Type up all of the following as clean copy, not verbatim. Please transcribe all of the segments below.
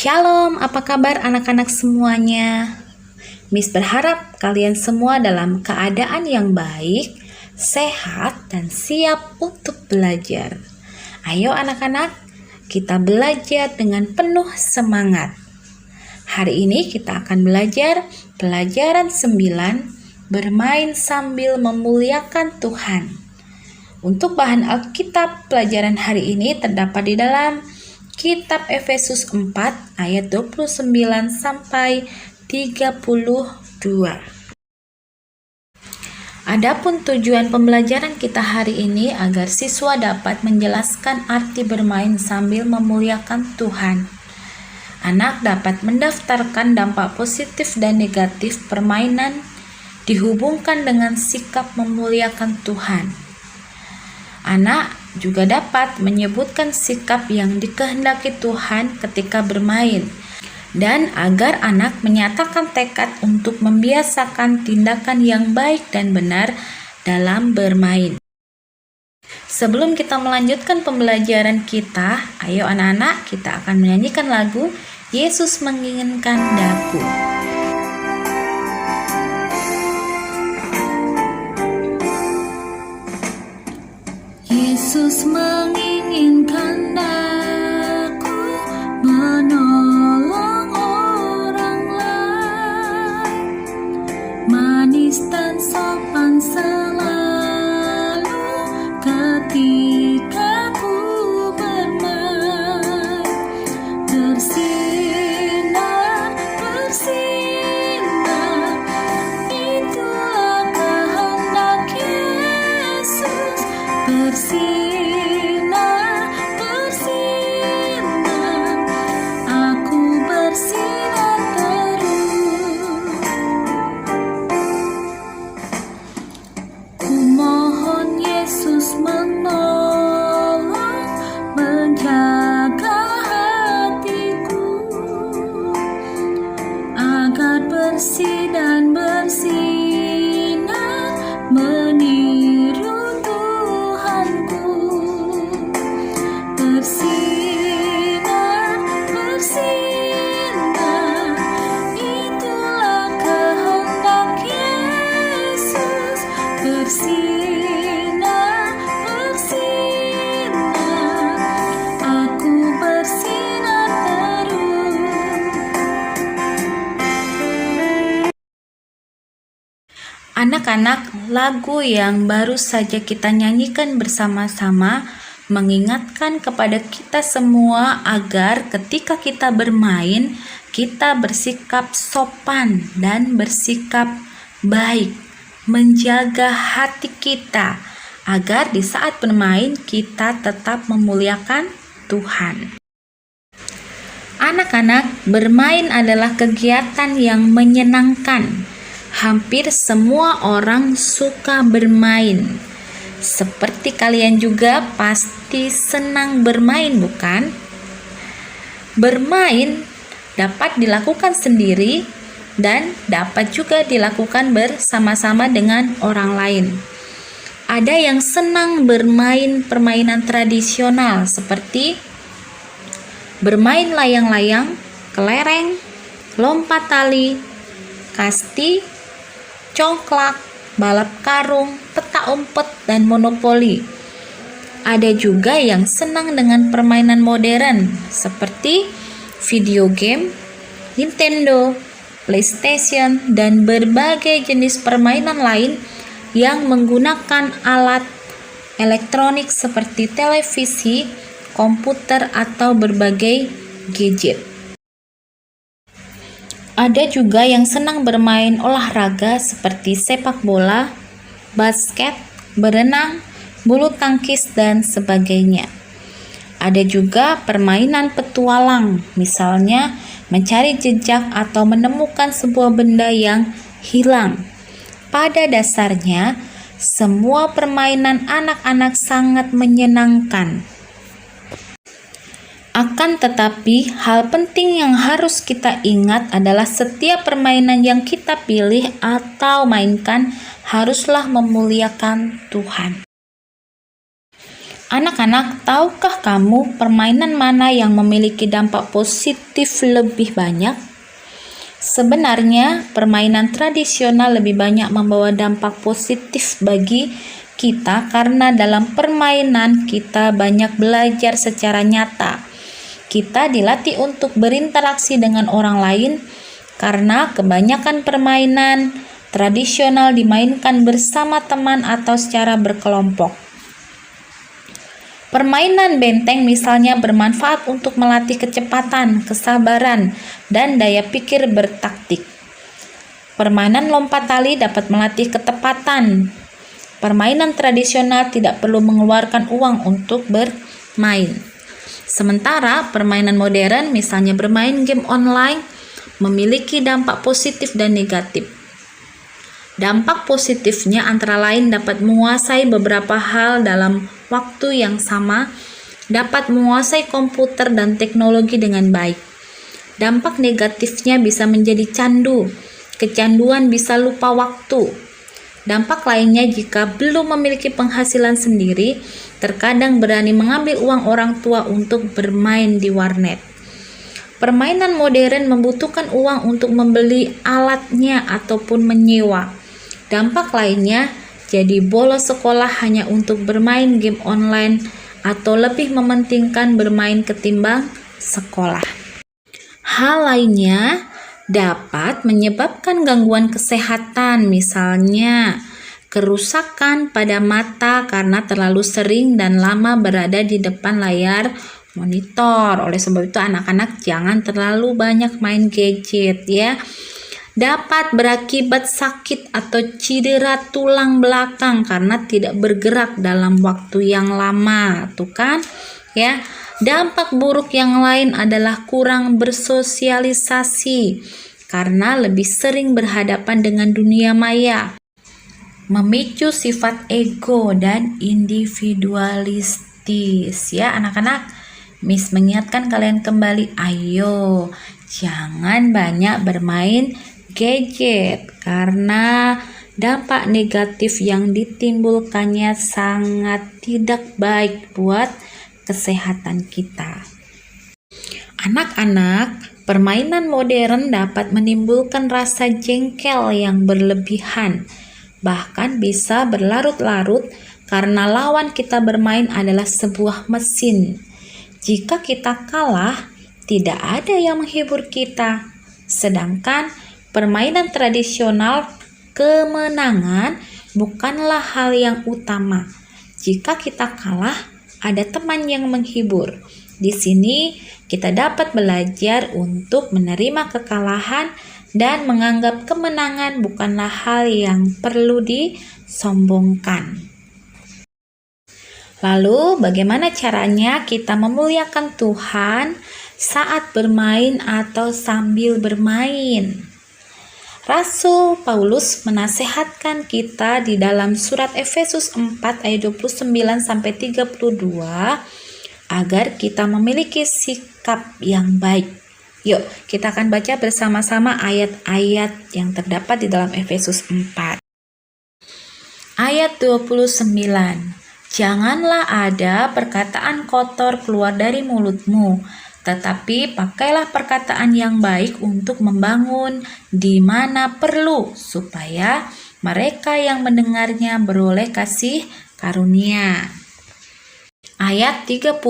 Shalom, apa kabar anak-anak semuanya? Miss berharap kalian semua dalam keadaan yang baik, sehat, dan siap untuk belajar. Ayo anak-anak, kita belajar dengan penuh semangat. Hari ini kita akan belajar pelajaran 9, bermain sambil memuliakan Tuhan. Untuk bahan Alkitab pelajaran hari ini terdapat di dalam Kitab Efesus 4 ayat 29 sampai 32. Adapun tujuan pembelajaran kita hari ini agar siswa dapat menjelaskan arti bermain sambil memuliakan Tuhan. Anak dapat mendaftarkan dampak positif dan negatif permainan dihubungkan dengan sikap memuliakan Tuhan. Anak juga dapat menyebutkan sikap yang dikehendaki Tuhan ketika bermain, dan agar anak menyatakan tekad untuk membiasakan tindakan yang baik dan benar dalam bermain. Sebelum kita melanjutkan pembelajaran kita, ayo anak-anak, kita akan menyanyikan lagu Yesus Menginginkan Daku. Yesus menginginkan aku menolong orang lain, manis dan sopan selalu ketika ku bermain, bersinar, itulah kehendak Yesus. Bersinar, aku bersinar terus. Ku mohon Yesus menolong, menjaga hatiku agar bersih dan bersinar, meniru bersinar, itulah kehendak Yesus. Bersinar, aku bersinar terus. Anak-anak, lagu yang baru saja kita nyanyikan bersama-sama mengingatkan kepada kita semua agar ketika kita bermain, kita bersikap sopan dan bersikap baik, menjaga hati kita agar di saat bermain kita tetap memuliakan Tuhan. Anak-anak, bermain adalah kegiatan yang menyenangkan. Hampir semua orang suka bermain. Seperti kalian juga pasti senang bermain, bukan? Bermain dapat dilakukan sendiri dan dapat juga dilakukan bersama-sama dengan orang lain. Ada yang senang bermain permainan tradisional seperti bermain layang-layang, kelereng, lompat tali, kasti, congklak, balap karung, peta umpet, dan monopoli. Ada juga yang senang dengan permainan modern seperti video game, Nintendo, PlayStation, dan berbagai jenis permainan lain yang menggunakan alat elektronik seperti televisi, komputer, atau berbagai gadget. Ada juga yang senang bermain olahraga seperti sepak bola, basket, berenang, bulu tangkis, dan sebagainya. Ada juga permainan petualang, misalnya mencari jejak atau menemukan sebuah benda yang hilang. Pada dasarnya, semua permainan anak-anak sangat menyenangkan. Akan tetapi, hal penting yang harus kita ingat adalah setiap permainan yang kita pilih atau mainkan haruslah memuliakan Tuhan. Anak-anak, tahukah kamu permainan mana yang memiliki dampak positif lebih banyak? Sebenarnya, permainan tradisional lebih banyak membawa dampak positif bagi kita karena dalam permainan kita banyak belajar secara nyata. Kita dilatih untuk berinteraksi dengan orang lain karena kebanyakan permainan tradisional dimainkan bersama teman atau secara berkelompok. Permainan benteng misalnya bermanfaat untuk melatih kecepatan, kesabaran, dan daya pikir bertaktik. Permainan lompat tali dapat melatih ketepatan. Permainan tradisional tidak perlu mengeluarkan uang untuk bermain. Sementara permainan modern misalnya bermain game online memiliki dampak positif dan negatif. Dampak positifnya antara lain dapat menguasai beberapa hal dalam waktu yang sama, dapat menguasai komputer dan teknologi dengan baik. Dampak negatifnya bisa menjadi candu, kecanduan bisa lupa waktu. Dampak lainnya jika belum memiliki penghasilan sendiri, terkadang berani mengambil uang orang tua untuk bermain di warnet. Permainan modern membutuhkan uang untuk membeli alatnya ataupun menyewa. Dampak lainnya, jadi bolos sekolah hanya untuk bermain game online atau lebih mementingkan bermain ketimbang sekolah. Hal lainnya dapat menyebabkan gangguan kesehatan, misalnya kerusakan pada mata karena terlalu sering dan lama berada di depan layar monitor. Oleh sebab itu anak-anak jangan terlalu banyak main gadget ya. Dapat berakibat sakit atau cedera tulang belakang karena tidak bergerak dalam waktu yang lama. Tuh kan ya. Dampak buruk yang lain adalah kurang bersosialisasi karena lebih sering berhadapan dengan dunia maya. Memicu sifat ego dan individualistis ya anak-anak. Miss mengingatkan kalian kembali, ayo jangan banyak bermain gadget karena dampak negatif yang ditimbulkannya sangat tidak baik buat kesehatan kita. Anak-anak, permainan modern dapat menimbulkan rasa jengkel yang berlebihan, bahkan bisa berlarut-larut karena lawan kita bermain adalah sebuah mesin. Jika kita kalah, tidak ada yang menghibur kita. Sedangkan permainan tradisional, kemenangan bukanlah hal yang utama. Jika kita kalah, ada teman yang menghibur. Di sini kita dapat belajar untuk menerima kekalahan dan menganggap kemenangan bukanlah hal yang perlu disombongkan. Lalu, bagaimana caranya kita memuliakan Tuhan saat bermain atau sambil bermain? Rasul Paulus menasehatkan kita di dalam surat Efesus 4 ayat 29-32 agar kita memiliki sikap yang baik. Yuk, kita akan baca bersama-sama ayat-ayat yang terdapat di dalam Efesus 4. Ayat 29. Janganlah ada perkataan kotor keluar dari mulutmu, tetapi pakailah perkataan yang baik untuk membangun di mana perlu, supaya mereka yang mendengarnya beroleh kasih karunia. Ayat 30.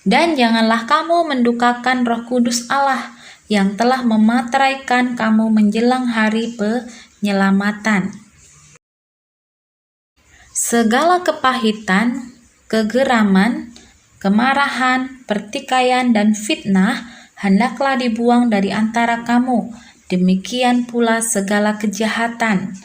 Dan janganlah kamu mendukakan Roh Kudus Allah yang telah memateraikan kamu menjelang hari penyelamatan. Segala kepahitan, kegeraman, kemarahan, pertikaian, dan fitnah hendaklah dibuang dari antara kamu. Demikian pula segala kejahatan.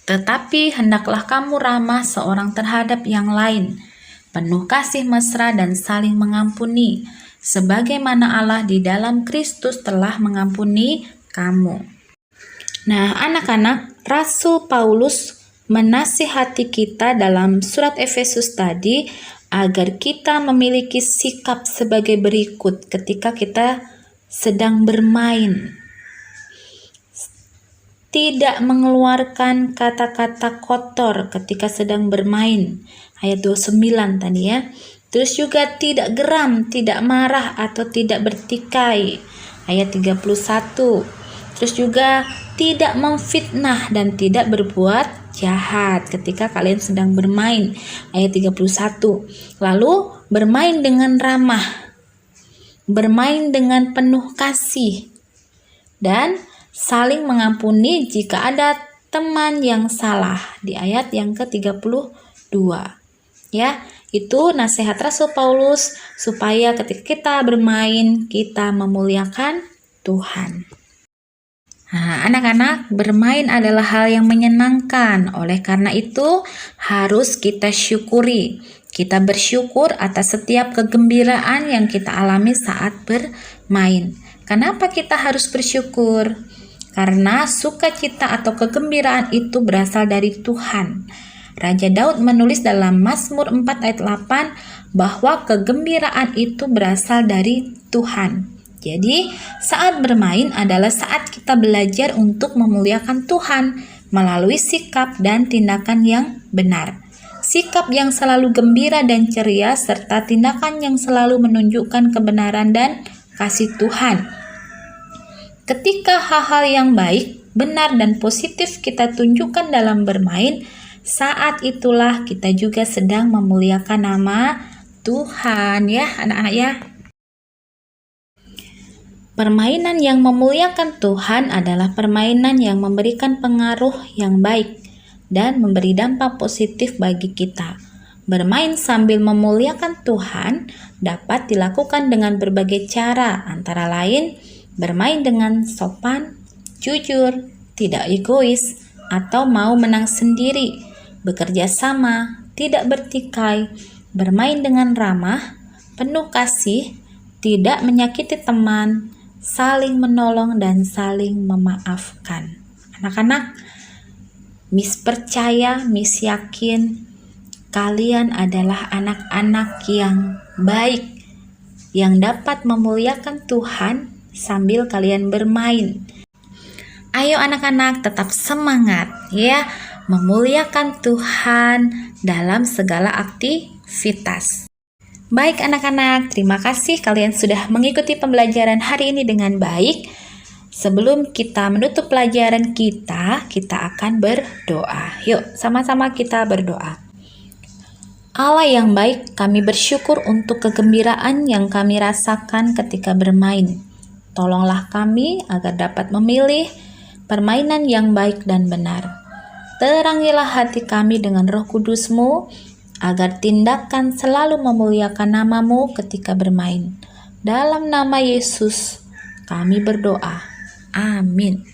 Tetapi hendaklah kamu ramah seorang terhadap yang lain, penuh kasih mesra dan saling mengampuni, sebagaimana Allah di dalam Kristus telah mengampuni kamu. Nah, anak-anak, Rasul Paulus menasihati kita dalam surat Efesus tadi agar kita memiliki sikap sebagai berikut ketika kita sedang bermain. tidak mengeluarkan kata-kata kotor ketika sedang bermain. Ayat 29 tadi ya. Terus juga tidak geram, tidak marah atau tidak bertikai. Ayat 31. Terus juga tidak memfitnah dan tidak berbuat jahat ketika kalian sedang bermain. Ayat 31. Lalu bermain dengan ramah, bermain dengan penuh kasih, dan saling mengampuni jika ada teman yang salah di ayat yang ke-32. Ya, itu nasihat Rasul Paulus supaya ketika kita bermain kita memuliakan Tuhan. Nah, anak-anak, bermain adalah hal yang menyenangkan. Oleh karena itu, harus kita syukuri. Kita bersyukur atas setiap kegembiraan yang kita alami saat bermain. Kenapa kita harus bersyukur? Karena sukacita atau kegembiraan itu berasal dari Tuhan. Raja Daud menulis dalam Mazmur 4 ayat 8 bahwa kegembiraan itu berasal dari Tuhan. Jadi, saat bermain adalah saat kita belajar untuk memuliakan Tuhan melalui sikap dan tindakan yang benar. Sikap yang selalu gembira dan ceria serta tindakan yang selalu menunjukkan kebenaran dan kasih Tuhan. Ketika hal-hal yang baik, benar dan positif kita tunjukkan dalam bermain, saat itulah kita juga sedang memuliakan nama Tuhan ya anak-anak ya. Permainan yang memuliakan Tuhan adalah permainan yang memberikan pengaruh yang baik dan memberi dampak positif bagi kita. Bermain sambil memuliakan Tuhan dapat dilakukan dengan berbagai cara, antara lain bermain dengan sopan, jujur, tidak egois, atau mau menang sendiri, bekerja sama, tidak bertikai, bermain dengan ramah, penuh kasih, tidak menyakiti teman, saling menolong, dan saling memaafkan. Anak-anak, Miss percaya, Miss yakin kalian adalah anak-anak yang baik, yang dapat memuliakan Tuhan sambil kalian bermain. Ayo anak-anak tetap semangat ya, memuliakan Tuhan dalam segala aktivitas. Baik anak-anak, terima kasih kalian sudah mengikuti pembelajaran hari ini dengan baik. Sebelum kita menutup pelajaran kita akan berdoa. Yuk, sama-sama kita berdoa. Allah yang baik, kami bersyukur untuk kegembiraan yang kami rasakan ketika bermain. Tolonglah kami agar dapat memilih permainan yang baik dan benar. Terangilah hati kami dengan Roh Kudus-Mu, agar tindakan selalu memuliakan nama-Mu ketika bermain. Dalam nama Yesus, kami berdoa. Amin.